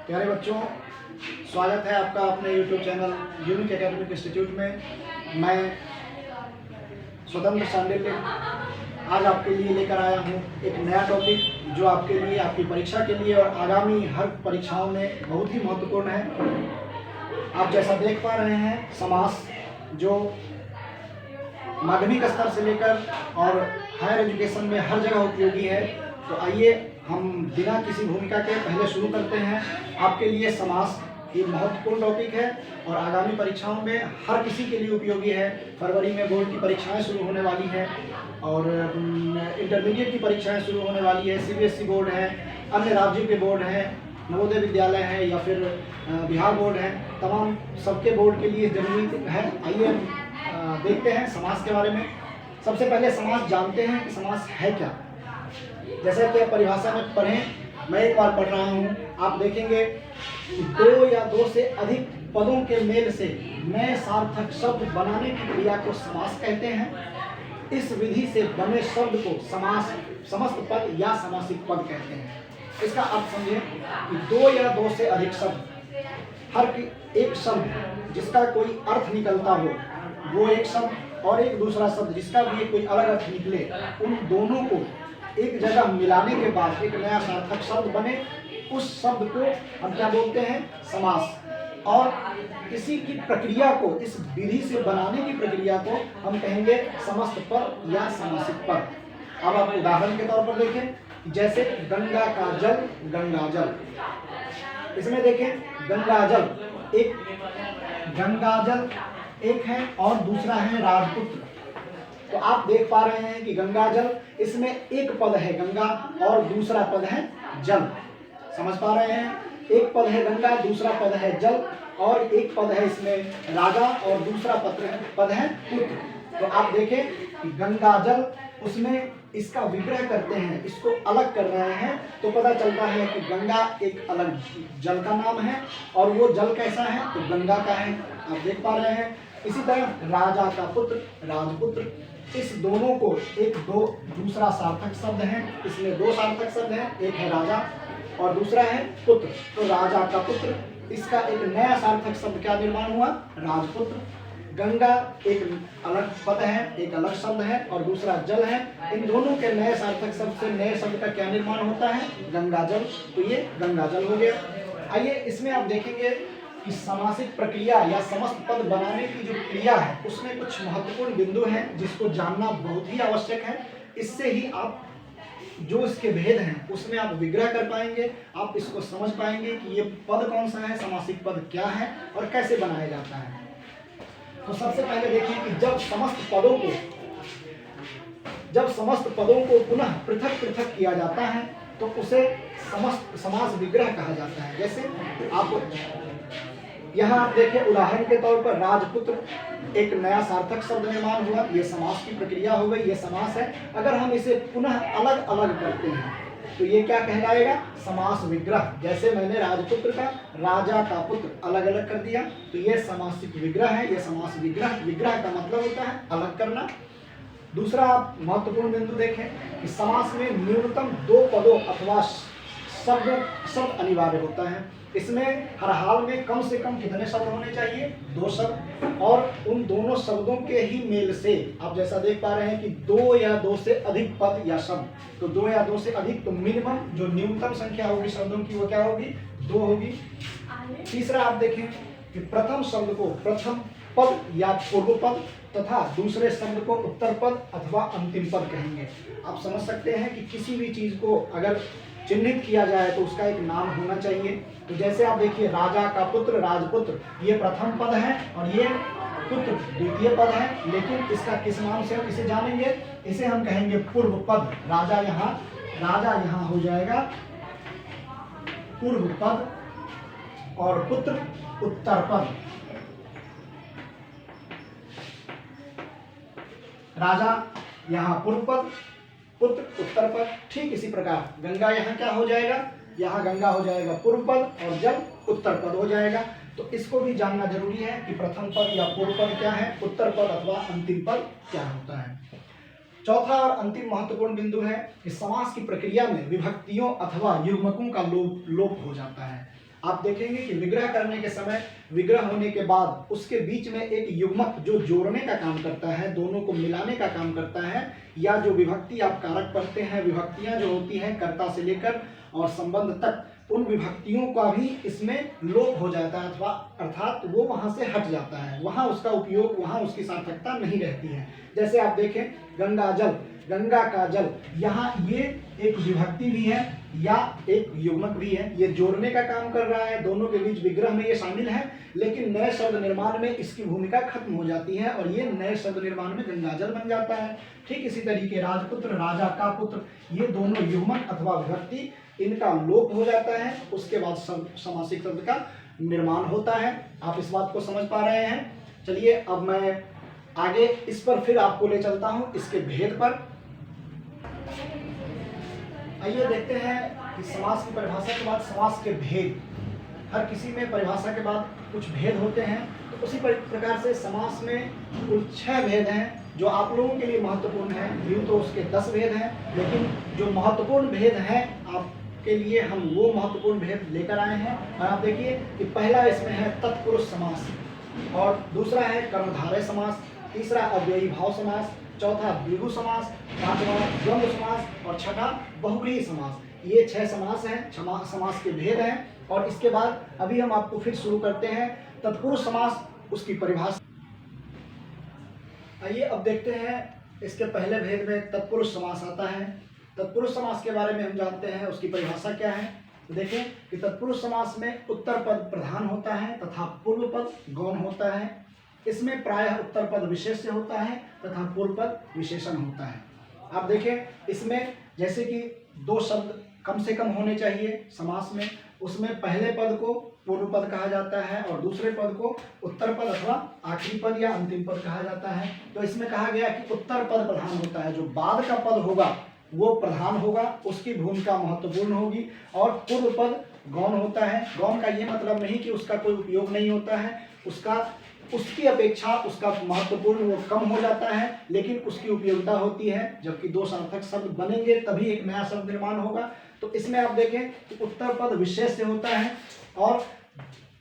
प्यारे बच्चों, स्वागत है आपका अपने YouTube channel unique academic institute में। मैं स्वतंत्र शांडिल्य आज आपके लिए लेकर आया हूँ एक नया टॉपिक जो आपके लिए, आपकी परीक्षा के लिए और आगामी हर परीक्षाओं में बहुत ही महत्वपूर्ण है। आप जैसा देख पा रहे हैं, समास जो माध्यमिक स्तर से लेकर और हायर एजुकेशन में हर जगह उपयोगी है। तो आइए हम बिना किसी भूमिका के पहले शुरू करते हैं। आपके लिए समास ये महत्वपूर्ण टॉपिक है और आगामी परीक्षाओं में हर किसी के लिए उपयोगी है। फरवरी में बोर्ड की परीक्षाएं शुरू होने वाली हैं और इंटरमीडिएट की परीक्षाएं शुरू होने वाली है। सीबीएसई बोर्ड है, अन्य राज्यों के बोर्ड हैं, नवोदय विद्यालय है या फिर बिहार बोर्ड है, तमाम सबके बोर्ड के लिए जरूरी है। आइए देखते हैं समास के बारे में। सबसे पहले समास जानते हैं कि समास है क्या। जैसा कि आप परिभाषा में पढ़ें, मैं एक बार पढ़ रहा हूँ, आप देखेंगे कि दो या दो से अधिक पदों के मेल से नए सार्थक शब्द बनाने की क्रिया को समास कहते हैं। इस विधि से बने शब्द को समास, समस्त पद या समासिक पद कहते हैं। इसका अर्थ समझें कि दो या दो से अधिक शब्द, हर एक शब्द जिसका कोई अर्थ निकलता हो वो एक शब्द, और एक दूसरा शब्द जिसका भी कोई अलग अर्थ निकले, उन दोनों को एक जगह मिलाने के बाद एक नया सार्थक शब्द बने, उस शब्द को हम क्या बोलते हैं? समास। और किसी की प्रक्रिया को, इस विधि से बनाने की प्रक्रिया को हम कहेंगे समस्त पद या समासिक पद। अब आप उदाहरण के तौर पर देखें, जैसे गंगा का जल, गंगाजल। इसमें देखें, गंगाजल एक है और दूसरा है राजपुत्र। तो आप देख पा रहे हैं कि गंगाजल, इसमें एक पद है गंगा और दूसरा पद है जल। समझ पा रहे हैं? एक पद है गंगा, दूसरा पद है जल, और एक पद है इसमें राजा और दूसरा पद है पुत्र। तो आप देखें कि गंगाजल, उसमें इसका विग्रह करते हैं, इसको अलग कर रहे हैं, तो पता चलता है कि गंगा एक अलग जल का नाम है और वो जल कैसा है? तो गंगा का है। आप देख पा रहे हैं। इसी तरह राजा का पुत्र, राजपुत्र, इस दोनों को दूसरा सार्थक शब्द है। इसमें दो सार्थक शब्द हैं, एक है राजा और दूसरा है पुत्र। तो राजा का पुत्र, इसका एक नया सार्थक शब्द क्या निर्माण हुआ? राजपुत्र। गंगा एक अलग पद है, एक अलग शब्द है, और दूसरा जल है। इन दोनों के नए सार्थक शब्द से नए शब्द का क्या निर्माण होता है? गंगाजल। तो ये गंगाजल हो गया। आइए इसमें आप देखेंगे कि समासिक प्रक्रिया या समस्त पद बनाने की जो क्रिया है, उसमें कुछ महत्वपूर्ण बिंदु हैं जिसको जानना बहुत ही आवश्यक है। इससे ही आप जो इसके भेद हैं उसमें आप विग्रह कर पाएंगे, आप इसको समझ पाएंगे कि ये पद कौन सा है, समासिक पद क्या है और कैसे बनाया जाता है। तो सबसे पहले देखिए कि जब समस्त पदों को पुनः पृथक पृथक किया जाता है तो उसे समास विग्रह कहा जाता है। जैसे आप यहाँ आप देखें, उदाहरण के तौर पर राजपुत्र, एक नया सार्थक शब्द निर्माण हुआ, ये समास की प्रक्रिया हो गई, ये समास है। अगर हम इसे पुनः अलग अलग करते हैं तो ये क्या कहलाएगा? समास विग्रह। जैसे मैंने राजपुत्र का राजा का पुत्र अलग अलग कर दिया, तो ये समासिक विग्रह है, ये समास विग्रह। विग्रह का मतलब होता है अलग करना। दूसरा आप महत्वपूर्ण बिंदु देखें कि समास में न्यूनतम दो पदों अथवा शब्द अनिवार्य होता है। इसमें हर हाल में कम से कम कितने शब्द होने चाहिए? दो शब्द। और उन दोनों शब्दों के ही मेल से आप जैसा देख पा रहे हैं कि दो या दो से अधिक पद या शब्द। तो दो या दो से अधिक, तो मिनिमम जो न्यूनतम संख्या होगी शब्दों की वो क्या होगी? दो होगी। तीसरा आप देखें कि प्रथम शब्द को प्रथम पद या पूर्व पद तथा दूसरे शब्द को उत्तर पद अथवा अंतिम पद कहेंगे। आप समझ सकते हैं कि किसी भी चीज को अगर चिन्हित किया जाए तो उसका एक नाम होना चाहिए। तो जैसे आप देखिए, राजा का पुत्र, राजपुत्र, ये प्रथम पद है और ये पुत्र द्वितीय पद है। लेकिन इसका किस नाम से हम इसे जानेंगे? इसे हम कहेंगे पूर्व पद। राजा यहाँ हो जाएगा पूर्व पद और पुत्र उत्तर पद। राजा यहाँ पूर्व पद, पुत्र उत्तर पद। ठीक इसी प्रकार गंगा यहाँ क्या हो जाएगा? यहाँ गंगा हो जाएगा पूर्व पद और जल उत्तर पद हो जाएगा। तो इसको भी जानना जरूरी है कि प्रथम पद या पूर्व पद क्या है, उत्तर पद अथवा अंतिम पद क्या होता है। चौथा और अंतिम महत्वपूर्ण बिंदु है कि समास की प्रक्रिया में विभक्तियों अथवा युग्मकों का लोप हो जाता है। आप देखेंगे कि विग्रह करने के समय, विग्रह होने के बाद उसके बीच में एक युग्मक जो जोड़ने का काम करता है, दोनों को मिलाने का काम करता है, या जो विभक्ति आप कारक पढ़ते हैं, विभक्तियां जो होती हैं कर्ता से लेकर और संबंध तक, उन विभक्तियों का भी इसमें लोप हो जाता है, अथवा अर्थात वो वहाँ से हट जाता है, वहाँ उसका उपयोग, वहाँ उसकी सार्थकता नहीं रहती है। जैसे आप देखें गंगा जल, गंगा का जल, यहाँ ये एक विभक्ति भी है या एक युग्मक भी है, ये जोड़ने का काम कर रहा है, दोनों के बीच विग्रह में ये शामिल है, लेकिन नए शब्द निर्माण में इसकी भूमिका खत्म हो जाती है और ये नए शब्द निर्माण में गंगाजल बन जाता है। ठीक इसी तरीके राजपुत्र, राजा का पुत्र, ये दोनों युग्मक अथवा विभक्ति, इनका लोप हो जाता है, उसके बाद समासिक शब्द का निर्माण होता है। आप इस बात को समझ पा रहे हैं। चलिए अब मैं आगे इस पर फिर आपको ले चलता हूँ, इसके भेद पर। आइए देखते हैं कि समास की परिभाषा के बाद समास के भेद। हर किसी में परिभाषा के बाद कुछ भेद होते हैं, तो उसी प्रकार से समास में कुल 6 भेद हैं जो आप लोगों के लिए महत्वपूर्ण है। यूँ तो उसके 10 भेद हैं, लेकिन जो महत्वपूर्ण भेद हैं आपके लिए हम वो महत्वपूर्ण भेद लेकर आए हैं। और आप देखिए कि पहला इसमें है तत्पुरुष समास, और दूसरा है कर्मधारय समास, तीसरा अव्ययी भाव समास, चौथा द्विगु समास, पांचवा द्वंद्व समास और छठा बहुव्रीहि समास। ये 6 समास हैं, समास के भेद हैं। और इसके बाद अभी हम आपको फिर शुरू करते हैं तत्पुरुष समास, उसकी परिभाषा। आइए अब देखते हैं इसके पहले भेद में तत्पुरुष समास आता है। तत्पुरुष समास के बारे में हम जानते हैं, उसकी परिभाषा क्या है। तो देखें कि तत्पुरुष समास में उत्तर पद प्रधान होता है तथा पूर्व पद गौण होता है। इसमें प्रायः उत्तर पद विशेष्य होता है तथा पूर्व पद विशेषण होता है। आप देखें इसमें जैसे कि 2 शब्द कम से कम होने चाहिए समास में, उसमें पहले पद को पूर्व पद कहा जाता है और दूसरे पद को उत्तर पद अथवा आखिरी पद या अंतिम पद कहा जाता है। तो इसमें कहा गया कि उत्तर पद प्रधान होता है, जो बाद का पद होगा वो प्रधान होगा, उसकी भूमिका महत्वपूर्ण होगी, और पूर्व पद गौण होता है। गौण का ये मतलब नहीं कि उसका कोई उपयोग नहीं होता है, उसकी अपेक्षा उसका महत्वपूर्ण वो कम हो जाता है, लेकिन उसकी उपयोगिता होती है। जबकि 2 सार्थक शब्द बनेंगे तभी एक नया शब्द निर्माण होगा। तो इसमें आप देखें कि उत्तर पद विशेष्य होता है और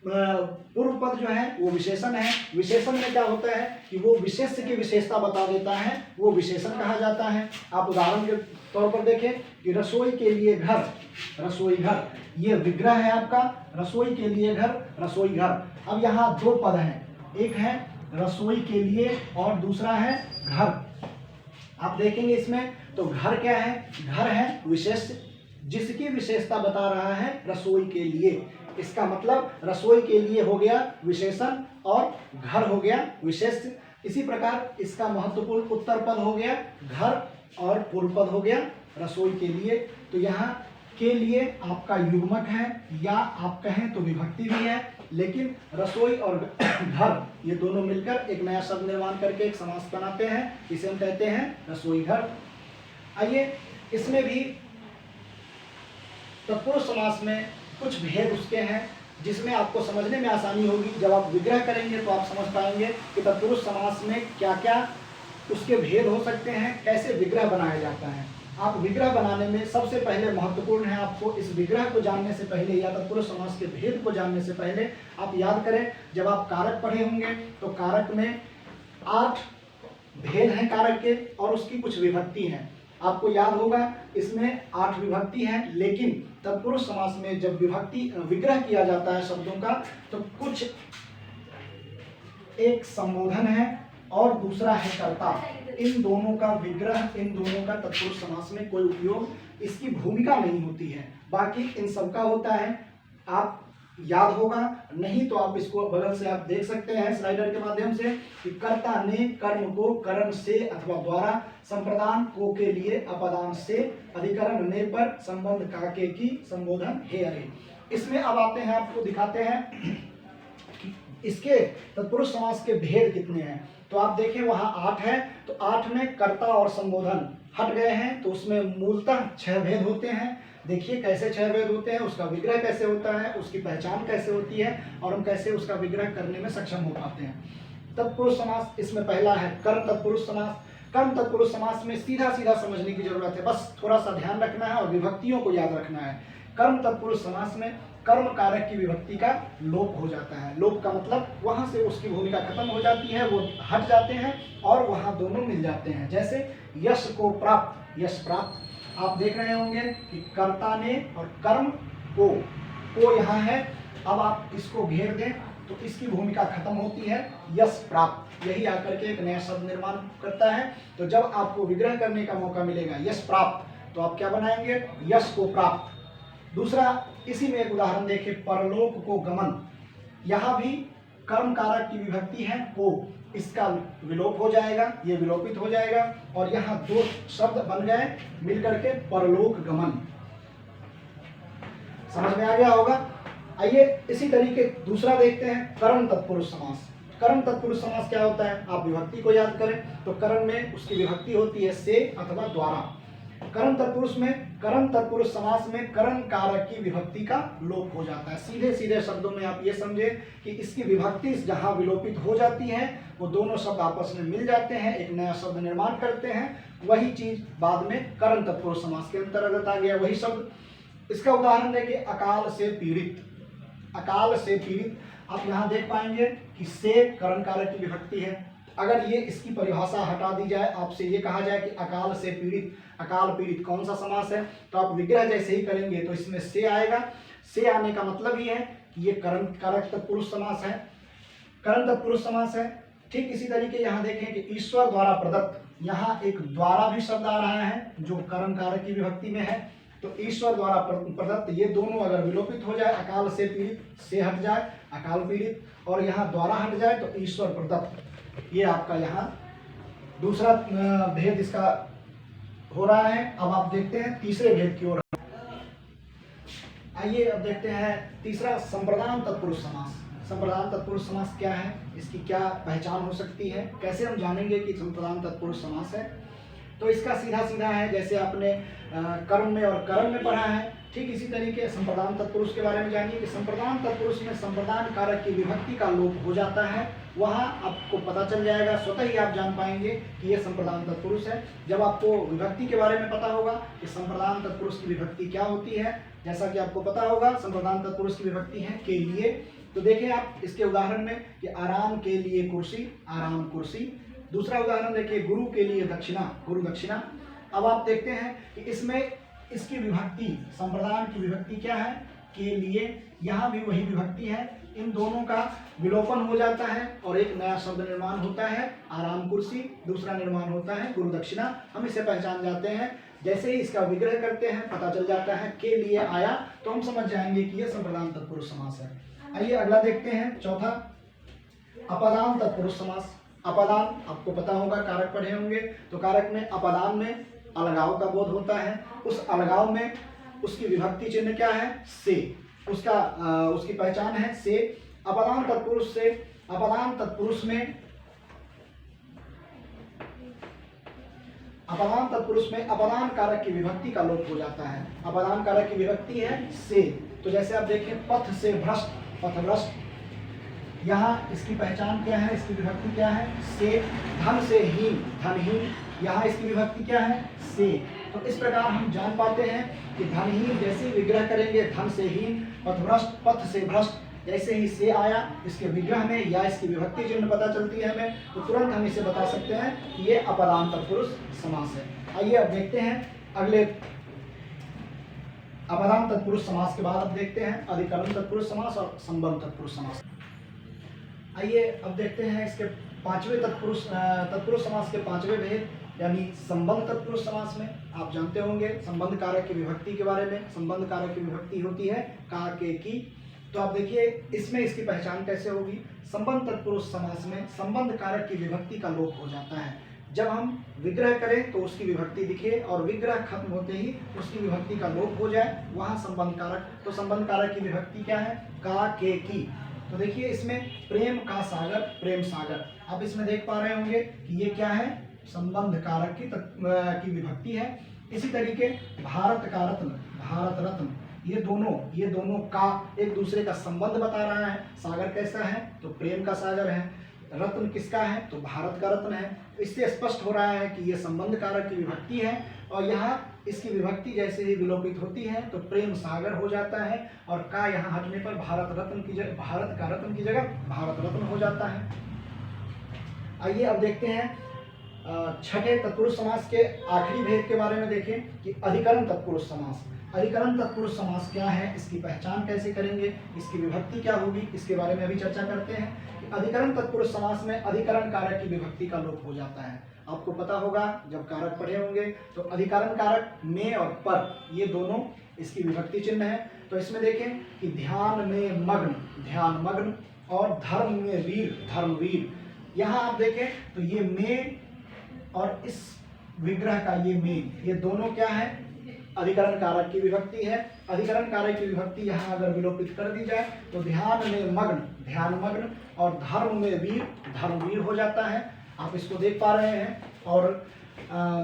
पूर्व पद जो है वो विशेषण है। विशेषण में क्या होता है कि वो विशेष्य की विशेषता बता देता है, वो विशेषण कहा जाता है। आप उदाहरण के तौर पर देखें कि रसोई के लिए घर, रसोई घर, ये विग्रह है आपका, रसोई के लिए घर, रसोई घर। अब यहाँ 2 पद हैं, एक है रसोई के लिए और दूसरा है घर। आप देखेंगे इसमें तो घर क्या है, घर है विशेष, जिसकी विशेषता बता रहा है रसोई के लिए। इसका मतलब रसोई के लिए हो गया विशेषण और घर हो गया विशेष। इसी प्रकार इसका महत्वपूर्ण उत्तर पद हो गया घर और पूर्व पद हो गया रसोई के लिए। तो यहाँ के लिए आपका युग्मक है या आप कहें तो विभक्ति भी है, लेकिन रसोई और घर ये दोनों मिलकर एक नया शब्द निर्माण करके एक समास बनाते हैं, इसे हम कहते हैं रसोई घर। आइए इसमें भी तत्पुरुष समास में कुछ भेद उसके हैं जिसमें आपको समझने में आसानी होगी। जब आप विग्रह करेंगे तो आप समझ पाएंगे कि तत्पुरुष समास में क्या क्या उसके भेद हो सकते हैं, कैसे विग्रह बनाया जाता है। आप विग्रह बनाने में सबसे पहले महत्वपूर्ण है आपको इस विग्रह को जानने से पहले या तत्पुरुष समास के भेद को जानने से पहले आप याद करें, जब आप कारक पढ़े होंगे तो कारक में 8 भेद हैं कारक के और उसकी कुछ विभक्ति हैं। आपको याद होगा इसमें 8 विभक्ति है, लेकिन तत्पुरुष समास में जब विग्रह किया जाता है शब्दों का तो कुछ एक संबोधन है और दूसरा है कर्ता। इन दोनों का विग्रह, इन दोनों का तत्पुरुष समास में कोई उपयोग, इसकी भूमिका नहीं होती है। बाकी इन सबका होता है, आप याद होगा, नहीं तो आप इसको बगल से आप देख सकते हैं स्लाइडर के माध्यम से कि कर्ता ने कर्म को करण से अथवा द्वारा, संप्रदान को के लिए अपदान से, अधिकरण ने पर, संबंध काके की, संबोधन हे अरे। इसमें अब आते हैं, आपको दिखाते हैं कि इसके तत्पुरुष समास के भेद कितने हैं। तो आप देखें वहां 8 है, तो 8 में कर्ता और संबोधन हट गए हैं, तो उसमें मूलतः 6 भेद होते हैं। देखिए कैसे 6 भेद होते हैं, उसका विग्रह कैसे होता है, उसकी पहचान कैसे होती है और हम कैसे उसका विग्रह करने में सक्षम हो पाते हैं। तत्पुरुष समास इसमें पहला है कर्म तत्पुरुष समास। कर्म तत्पुरुष समास में सीधा सीधा समझने की जरूरत है, बस थोड़ा सा ध्यान रखना है और विभक्तियों को याद रखना है। कर्म तत्पुरुष समास में कर्म कारक की विभक्ति का लोप हो जाता है। लोप का मतलब वहां से उसकी भूमिका खत्म हो जाती है, वो हट जाते हैं और वहां दोनों मिल जाते हैं। जैसे यश को प्राप्त, यश प्राप्त आप देख रहे होंगे कि कर्ता ने और कर्म को यहाँ है। अब आप इसको घेर दें तो इसकी भूमिका खत्म होती है, यश प्राप्त, यही आकर के एक नया शब्द निर्माण करता है। तो जब आपको विग्रह करने का मौका मिलेगा यश प्राप्त, तो आप क्या बनाएंगे, यश को प्राप्त। दूसरा इसी में एक उदाहरण देखें, परलोक को गमन, यहाँ भी कर्म कारक की विभक्ति है को, इसका विलोप हो जाएगा, ये विलोपित हो जाएगा और यहाँ दो शब्द बन गए मिलकर के परलोक गमन। समझ में आ गया होगा। आइए इसी तरीके दूसरा देखते हैं, कर्म तत्पुरुष समास। कर्म तत्पुरुष समास क्या होता है, आप विभक्ति को याद करें तो कर्म में उसकी विभक्ति होती है से अथवा द्वारा। कर्म तत्पुरुष समास में कर्म कारक की विभक्ति का लोप हो जाता है। सीधे सीधे शब्दों में आप ये समझे कि इसकी विभक्ति जहां विलोपित हो जाती है वो दोनों शब्द आपस में मिल जाते हैं, एक नया शब्द निर्माण करते हैं। वही चीज बाद में कर्म तत्पुरुष समास के अंतर्गत आ गया, वही शब्द। इसका उदाहरण देखिए, अकाल से पीड़ित। अकाल से पीड़ित आप यहाँ देख पाएंगे कि से कर्म कारक की विभक्ति है। अगर ये इसकी परिभाषा हटा दी जाए, आपसे ये कहा जाए कि अकाल से पीड़ित, अकाल पीड़ित कौन सा समास है, तो आप विग्रह जैसे ही करेंगे तो इसमें से आएगा। से आने का मतलब ही है कि ये कर्म कारक तत्पुरुष समास है, कर्म तत्पुरुष समास है। ठीक इसी तरीके यहाँ देखें कि ईश्वर द्वारा प्रदत्त, यहाँ एक द्वारा भी शब्द आ रहा है जो कर्म कारक की विभक्ति में है। तो ईश्वर द्वारा प्रदत्त, ये दोनों अगर विलोपित हो जाए, अकाल से पीड़ित, से हट जाए अकाल पीड़ित और यहाँ द्वारा हट जाए तो ईश्वर प्रदत्त, ये आपका यहाँ दूसरा भेद इसका हो रहा है। अब आप देखते हैं तीसरे भेद की ओर। आइए अब देखते हैं तीसरा, संप्रदान तत्पुरुष समास। संप्रदान तत्पुरुष समास क्या है, इसकी क्या पहचान हो सकती है, कैसे हम जानेंगे कि संप्रदान तत्पुरुष समास है। तो इसका सीधा सीधा है, जैसे आपने कर्म में और कर्म में पढ़ा है, ठीक इसी तरीके संप्रदान तत्पुरुष के बारे में जानिए कि संप्रदान तत्पुरुष में संप्रदान कारक की विभक्ति का लोप हो जाता है। वहाँ आपको पता चल जाएगा, स्वतः ही आप जान पाएंगे कि ये संप्रदान तत्पुरुष है। जब आपको विभक्ति के बारे में पता होगा कि संप्रदान तत्पुरुष की विभक्ति क्या होती है, जैसा कि आपको पता होगा संप्रदान तत्पुरुष की विभक्ति है के लिए। तो देखें आप इसके उदाहरण में कि आराम के लिए कुर्सी, आराम कुर्सी। दूसरा उदाहरण देखिए, गुरु के लिए दक्षिणा, गुरु दक्षिणा। अब आप देखते हैं कि इसमें इसकी विभक्ति, संप्रदान की विभक्ति क्या है, के लिए, यहाँ भी वही विभक्ति है। इन दोनों का विलोपन हो जाता है और एक नया शब्द निर्माण होता है, आराम कुर्सी। दूसरा निर्माण होता है गुरु दक्षिणा। हम इसे पहचान जाते हैं, जैसे ही इसका विग्रह करते हैं पता चल जाता है के लिए आया तो हम समझ जाएंगे कि यह संप्रदान तत्पुरुष समास है। आइए अगला देखते हैं, चौथा, अपदान तत्पुरुष समास। अपदान आपको पता होगा, कारक पढ़े होंगे, तो कारक में अपदान में अलगाव का बोध होता है। उस अलगाव में उसकी विभक्ति चिन्ह क्या है, से, उसकी पहचान है से। अपदान तत्पुरुष से, अपदान तत्पुरुष में, अपदान तत्पुरुष में अपदान कारक की विभक्ति का लोप हो जाता है। अपदान कारक की विभक्ति है से। तो जैसे आप देखें, पथ से भ्रष्ट, पथभ्रष्ट, यहाँ इसकी पहचान क्या है, इसकी विभक्ति क्या है, से। धन से हीन, धनहीन, यहाँ इसकी विभक्ति क्या है, से। तो इस प्रकार हम जान पाते हैं कि धनहीन जैसे विग्रह करेंगे, धन से हीन, पथभ्रष्ट, पथ से भ्रष्ट, जैसे ही से आया इसके विग्रह में या इसकी विभक्ति चिन्ह पता चलती है हमें, तो तुरंत हम इसे बता सकते हैं कि ये अपदान तत्पुरुष समास है। आइए अब देखते हैं अगले, अपदान तत्पुरुष समास के बाद अब देखते हैं अधिकरण तत्पुरुष समास और संबंध तत्पुरुष समास। आइए अब देखते हैं इसके पांचवें तत्पुरुष समास के पांचवें भेद, यानी संबंध तत्पुरुष समास में आप जानते होंगे संबंध कारक की विभक्ति के बारे में। संबंध कारक की विभक्ति होती है का, के, की। तो आप देखिए इसमें इसकी पहचान कैसे होगी। संबंध तत्पुरुष समास में संबंध कारक की विभक्ति का लोप हो जाता है। जब हम विग्रह करें तो उसकी विभक्ति दिखे और विग्रह खत्म होते ही उसकी विभक्ति का लोप हो जाए, वहाँ संबंध कारक। तो संबंध कारक की विभक्ति क्या है, का, के, की। तो देखिए इसमें प्रेम का सागर, प्रेम सागर, आप इसमें देख पा रहे होंगे कि ये क्या है, संबंध कारक की विभक्ति है। इसी तरीके भारत का रत्न, भारत रत्न, ये दोनों का एक दूसरे का संबंध बता रहा है। सागर कैसा है, तो प्रेम का सागर है। रत्न किसका है, तो भारत का रत्न है। इससे स्पष्ट हो रहा है कि ये संबंध कारक की विभक्ति है और यहाँ इसकी विभक्ति जैसे ही विलोपित होती है तो प्रेम सागर हो जाता है और का यहाँ हटने पर भारत का रत्न की जगह भारत रत्न हो जाता है। आइए अब देखते हैं छठे तत्पुरुष समास के आखिरी भेद के बारे में देखें कि अधिकरण तत्पुरुष समास। अधिकरण तत्पुरुष समास क्या है, इसकी पहचान कैसे करेंगे, इसकी विभक्ति क्या होगी, इसके बारे में अभी चर्चा करते हैं। कि अधिकरण तत्पुरुष समास में अधिकरण कारक की विभक्ति का लोप हो जाता है। आपको पता होगा जब कारक पढ़े होंगे तो अधिकरण कारक में और पर ये दोनों इसकी विभक्ति चिन्ह है। तो इसमें देखें कि ध्यान में मग्न, ध्यान मग्न, और धर्म में वीर, धर्मवीर। यहाँ आप देखें तो ये में और इस विग्रह का ये में, ये दोनों क्या है, अधिकरण कारक की विभक्ति है। अधिकरण कारक की विभक्ति यहाँ अगर विलोपित कर दी जाए तो ध्यान में मग्न, ध्यान मग्न, और धर्म में वीर, धर्मवीर हो जाता है। आप इसको देख पा रहे हैं और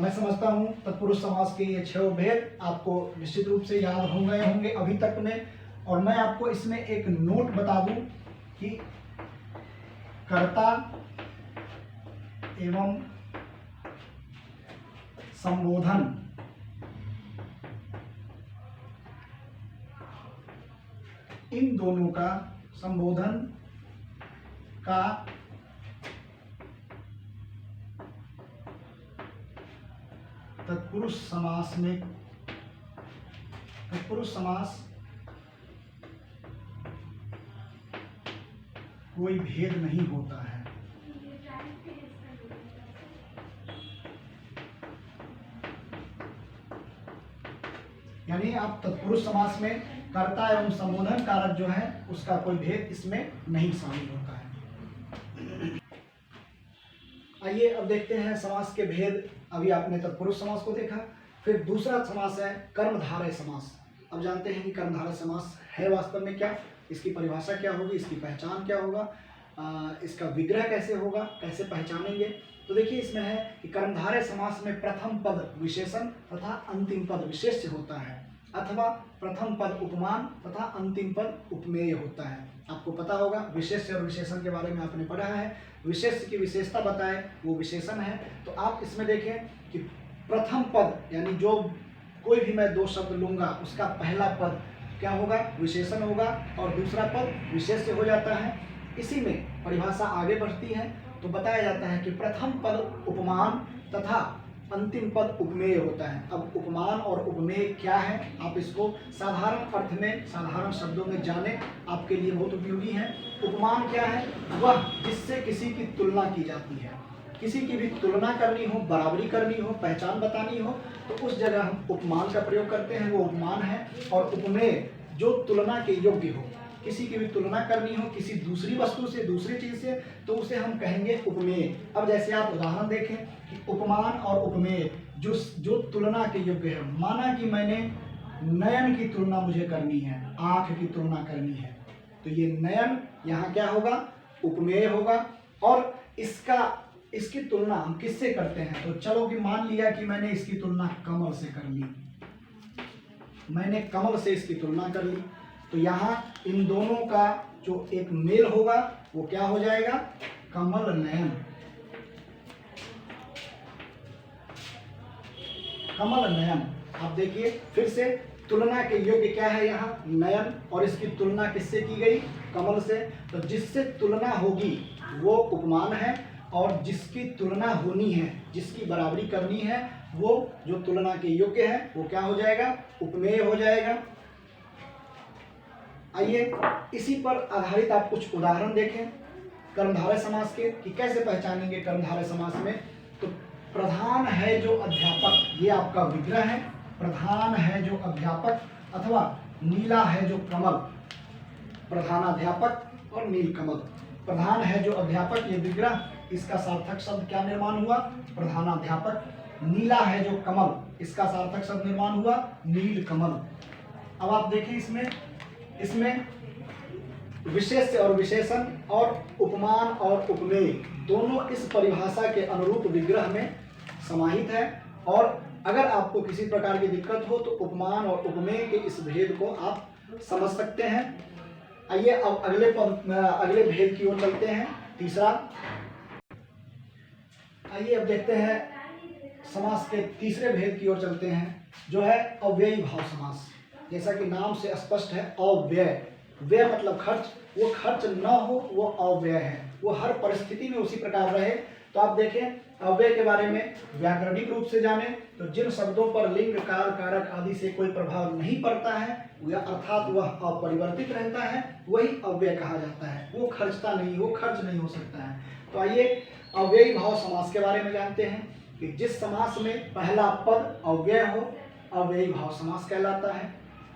मैं समझता हूँ तत्पुरुष समास के ये 6 भेद आपको निश्चित रूप से याद हो गए होंगे अभी तक में। और मैं आपको इसमें एक नोट बता दूं कि कर्ता एवं संबोधन इन दोनों का, संबोधन का तत्पुरुष समास में, तत्पुरुष समास कोई भेद नहीं होता है। यानी आप तत्पुरुष समास में कर्ता एवं संबोधन कारक जो है उसका कोई भेद इसमें नहीं शामिल होता है। आइए अब देखते हैं समास के भेद। अभी आपने तत्पुरुष समास को देखा, फिर दूसरा समास है कर्मधारय समास। अब जानते हैं कि कर्मधारय समास है वास्तव में क्या, इसकी परिभाषा क्या होगी, इसकी पहचान क्या होगा, इसका विग्रह कैसे होगा, कैसे पहचानेंगे। तो देखिए इसमें है कि कर्मधारय समास में प्रथम पद विशेषण तथा अंतिम पद विशेष्य होता है, अथवा प्रथम पद उपमान तथा अंतिम पद उपमेय होता है। आपको पता होगा विशेष्य और विशेषण के बारे में आपने पढ़ा है। विशेष्य की विशेषता बताए वो विशेषण है। तो आप इसमें देखें कि प्रथम पद यानी जो कोई भी मैं 2 शब्द लूंगा उसका पहला पद क्या होगा, विशेषण होगा, और दूसरा पद विशेष्य हो जाता है। इसी में परिभाषा आगे बढ़ती है तो बताया जाता है कि प्रथम पद उपमान तथा अंतिम पद उपमेय होता है। अब उपमान और उपमेय क्या है, आप इसको साधारण अर्थ में, साधारण शब्दों में जाने, आपके लिए बहुत उपयोगी है। उपमान क्या है, वह जिससे किसी की तुलना की जाती है। किसी की भी तुलना करनी हो, बराबरी करनी हो, पहचान बतानी हो तो उस जगह हम उपमान का प्रयोग करते हैं, वो उपमान है। और उपमेय जो तुलना के योग्य हो, किसी की भी तुलना करनी हो किसी दूसरी वस्तु से, दूसरी चीज से, तो उसे हम कहेंगे उपमेय। अब जैसे आप उदाहरण देखें कि उपमान और उपमेय जो तुलना के योग्य है। माना कि मैंने नयन की तुलना मुझे करनी है, आंख की तुलना करनी है, तो ये नयन यहाँ क्या होगा, उपमेय होगा। और इसकी तुलना हम किससे करते हैं, तो चलो कि मान लिया कि मैंने इसकी तुलना कमल से कर ली, मैंने कमल से इसकी तुलना कर ली, तो यहाँ इन दोनों का जो एक मेल होगा वो क्या हो जाएगा, कमल नयन। कमल नयन। आप देखिए फिर से तुलना के योग्य क्या है यहाँ, नयन, और इसकी तुलना किससे की गई, कमल से। तो जिससे तुलना होगी वो उपमान है, और जिसकी तुलना होनी है, जिसकी बराबरी करनी है, वो जो तुलना के योग्य है वो क्या हो जाएगा, उपमेय हो जाएगा। आइए इसी पर आधारित आप कुछ उदाहरण देखें कर्मधारय समास के कि कैसे पहचानेंगे कर्मधारय समास में। तो प्रधान है जो अध्यापक, ये आपका विग्रह है, प्रधान है जो अध्यापक, अथवा नीला है जो कमल, प्रधानाध्यापक और नील कमल। प्रधान है जो अध्यापक ये विग्रह, इसका सार्थक शब्द क्या निर्माण हुआ, प्रधानाध्यापक। नीला है जो कमल, इसका सार्थक शब्द निर्माण हुआ नील कमल। अब आप देखें इसमें विशेष्य और विशेषण और उपमान और उपमेय दोनों इस परिभाषा के अनुरूप विग्रह में समाहित है। और अगर आपको किसी प्रकार की दिक्कत हो तो उपमान और उपमेय के इस भेद को आप समझ सकते हैं। आइए अब अगले भेद की ओर चलते हैं। तीसरा, आइए अब देखते हैं समास के तीसरे भेद की ओर चलते हैं, जो है अव्ययी भाव समास। जैसा कि नाम से स्पष्ट है, अव्यय, व्यय मतलब खर्च, वो खर्च न हो वो अव्यय है, वो हर परिस्थिति में उसी प्रकार रहे। तो आप देखें, अव्यय के बारे में व्याकरणिक रूप से जाने तो जिन शब्दों पर लिंग, काल, कारक आदि से कोई प्रभाव नहीं पड़ता है, या अर्थात वह अपरिवर्तित रहता है, वही अव्यय कहा जाता है। वो खर्चता नहीं, वो खर्च नहीं हो सकता है। तो आइए अव्ययी भाव समास के बारे में जानते हैं कि जिस समास में पहला पद अव्यय हो, अव्ययी भाव समास कहलाता है।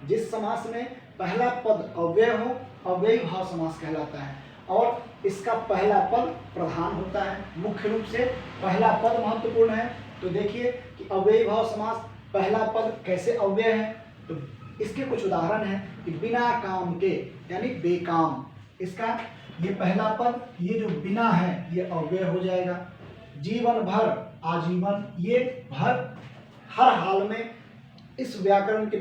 जिस समास में पहला पद अव्यय हो, अव्ययी भाव समास कहलाता है। और इसका पहला पद प्रधान होता है, मुख्य रूप से पहला पद महत्वपूर्ण है। तो देखिए कि अव्ययी भाव समास पहला पद कैसे अव्यय है, तो इसके कुछ उदाहरण हैं कि बिना काम के, यानी बेकाम, इसका ये पहला पद, ये जो बिना है ये अव्यय हो जाएगा। जीवन भर, आजीवन, ये भर, हर हाल में, इस व्याकरण के